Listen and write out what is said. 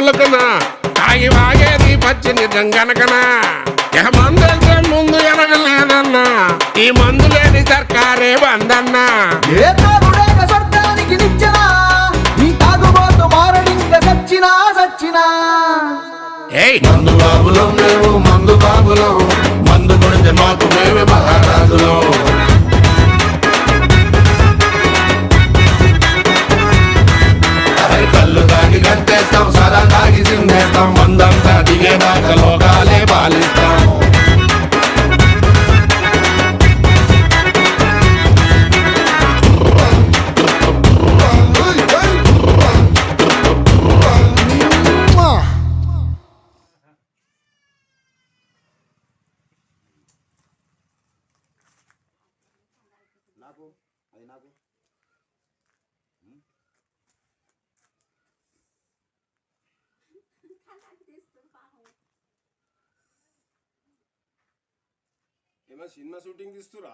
మొలకనా తాగి వాగేది పచ్చి నిజం గనకనా ఇక మందంటే ముందు ఎనగలేదన్నా ఈ మందు లేని సర్కారే బందన్నా ఏ తాగుడేక స్వర్గానికి నిచ్చెనా ఈ తాగుబోతు మారడింక సచ్చినా సచ్చినా ఏయ్ మందు బాబులం మేము మందు బాబులం మందు కొడితే మాకు మేమే మహారాజులం కళ్ళు తాగి గంతేస్తాం సదా తాగి సిందేస్తాం మందంతా దిగేదాకా లోకాలే పాలిస్తాం ఏమో సినిమా షూటింగ్ తీస్తురా